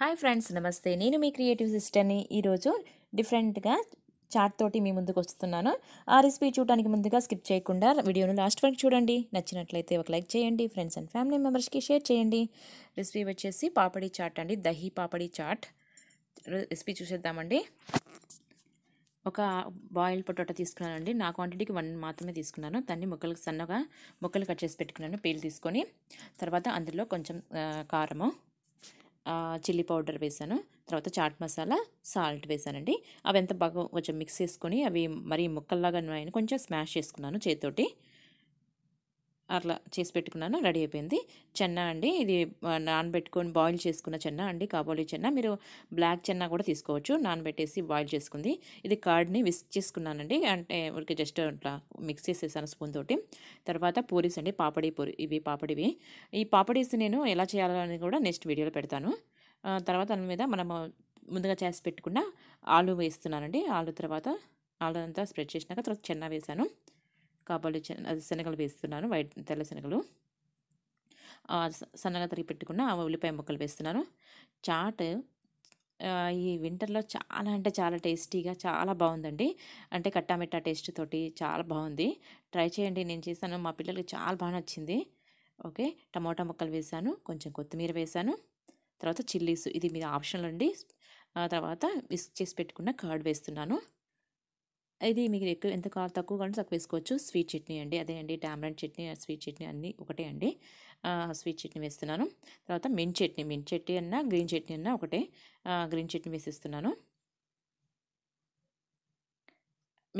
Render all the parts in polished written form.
Hi friends, నమస్తే. నేను మీ creative సిస్టర్ని. ఈరోజు డిఫరెంట్గా చాట్ తోటి మీ ముందుకు వస్తున్నాను. ఆ రెసిపీ చూడడానికి ముందుగా స్కిప్ చేయకుండా వీడియోను లాస్ట్ వరకు చూడండి. నచ్చినట్లయితే ఒక లైక్ చేయండి, ఫ్రెండ్స్ అండ్ ఫ్యామిలీ మెంబర్స్కి షేర్ చేయండి. రెసిపీ వచ్చేసి పాపడి చాట్ అండి, దహీ పాపడి చాట్. రెసిపీ చూసేద్దామండి. ఒక బాయిల్డ్ పొటాటో తీసుకున్నానండి. నా క్వాంటిటీకి 1 మాత్రమే తీసుకున్నాను. దాన్ని సన్నగా ముక్కలు కట్ చేసి పెట్టుకున్నాను. పీల్ తీసుకొని తర్వాత అందులో కొంచెం కారము, చిల్లీ పౌడర్ వేసాను. తర్వాత చాట్ మసాలా, సాల్ట్ వేసానండి. అవి ఎంత బాగా కొంచెం మిక్స్ చేసుకొని అవి మరీ ముక్కల్లాగా కొంచెం స్మాష్ చేసుకున్నాను చేతితోటి. అట్లా చేసి పెట్టుకున్నాను. రెడీ అయిపోయింది. చెన్నా అండి, ఇది నానబెట్టుకొని బాయిల్ చేసుకున్న చెన్నా అండి, కాబోలి చెన్నా. మీరు బ్లాక్ చెన్నా కూడా తీసుకోవచ్చు. నానబెట్టేసి బాయిల్ చేసుకుంది. ఇది కర్డ్ని విస్క్ చేసుకున్నానండి. అంటే ఊరికి జస్ట్ అట్లా మిక్స్ చేసేసాను స్పూన్ తోటి. తర్వాత పూరీస్ అండి, పాపడి పూరి, ఇవి పాపడివి. ఈ పాపడీస్ నేను ఎలా చేయాలని కూడా నెక్స్ట్ వీడియోలో పెడతాను. తర్వాత దాని మీద మనము ముందుగా చేసి పెట్టుకున్న ఆలు వేస్తున్నానండి. ఆలు అంతా స్ప్రెడ్ చేసినాక తర్వాత చెన్నా వేసాను. కాబోలి అది శనగలు వేస్తున్నాను, తెల్ల శనగలు. సన్నగా తరిగి పెట్టుకున్న ఉల్లిపాయ ముక్కలు వేస్తున్నాను. చాట్ ఈ వింటర్లో చాలా అంటే చాలా టేస్టీగా చాలా బాగుందండి. అంటే కట్టామిట్టా టేస్ట్ తోటి చాలా బాగుంది. ట్రై చేయండి. నేను చేశాను, మా పిల్లలకి చాలా బాగా నచ్చింది. ఓకే, టమోటా ముక్కలు వేసాను, కొంచెం కొత్తిమీర వేసాను. తర్వాత చిల్లీస్, ఇది మీద ఆప్షనల్ అండి. తర్వాత విస్క్ చేసి పెట్టుకున్న కర్డ్ వేస్తున్నాను. ఇది మీకు ఎంత తక్కువ కావాలంటే తక్కువ వేసుకోవచ్చు. స్వీట్ చట్నీ అండి, అదే అండి, టామరెంట్ చట్నీ, స్వీట్ చట్నీ అన్నీ ఒకటే అండి. స్వీట్ చట్నీ వేస్తున్నాను. తర్వాత మింట్ చట్నీ అన్నా గ్రీన్ చట్నీ అన్నా ఒకటే. గ్రీన్ చట్నీ వేసేస్తున్నాను.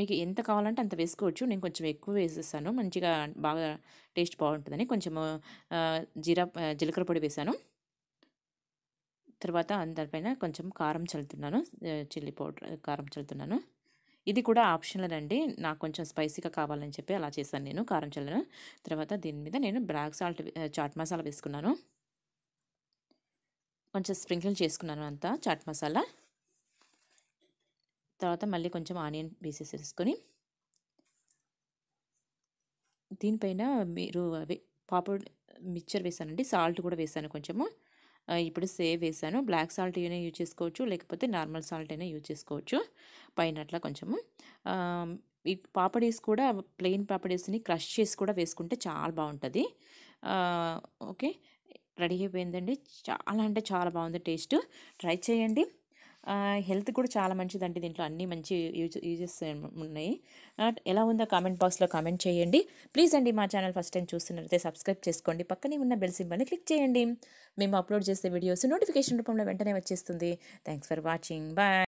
మీకు ఎంత కావాలంటే అంత వేసుకోవచ్చు. నేను కొంచెం ఎక్కువ వేసేస్తాను, మంచిగా బాగా టేస్ట్ బాగుంటుందని. కొంచెము జీలకర్ర పొడి వేసాను. తర్వాత దానిపైన కొంచెం కారం చల్లుతున్నాను, చిల్లీ పౌడర్ కారం చల్లుతున్నాను. ఇది కూడా ఆప్షనల్ అండి. నాకు కొంచెం స్పైసీగా కావాలని చెప్పి అలా చేశాను నేను, కారం చల్లను. తర్వాత దీని మీద నేను బ్లాక్ సాల్ట్, చాట్ మసాలా వేసుకున్నాను. కొంచెం స్ప్రింకిల్ చేసుకున్నాను అంతా చాట్ మసాలా. తర్వాత మళ్ళీ కొంచెం ఆనియన్ పీసెస్ వేసుకొని దీనిపైన మీరు అవి పాపడ్ మిక్చర్ వేసానండి. సాల్ట్ కూడా వేసాను కొంచెము. ఇప్పుడు సేవ్ వేసాను. బ్లాక్ సాల్ట్ అయినా యూజ్ చేసుకోవచ్చు, లేకపోతే నార్మల్ సాల్ట్ అయినా యూజ్ చేసుకోవచ్చు. పైన అట్లా కొంచెము ఈ పాపడీస్ కూడా ప్లెయిన్ పాపడీస్ని క్రష్ చేసి కూడా వేసుకుంటే చాలా బాగుంటుంది. ఓకే, రెడీ అయిపోయిందండి. చాలా అంటే చాలా బాగుంది టేస్ట్. ట్రై చేయండి. హెల్త్ కూడా చాలా మంచిదండి. దీంట్లో అన్ని మంచి యూజెస్ ఉన్నాయి. ఎలా ఉందో కామెంట్ బాక్స్లో కామెంట్ చేయండి. ప్లీజ్ అండి, మా ఛానల్ ఫస్ట్ టైం చూస్తున్నట్లయితే సబ్స్క్రైబ్ చేసుకోండి. పక్కనే ఉన్న బెల్ సింబల్ని క్లిక్ చేయండి. మేము అప్లోడ్ చేసే వీడియోస్ నోటిఫికేషన్ రూపంలో వెంటనే వచ్చేస్తుంది. Thanks for watching. బాయ్.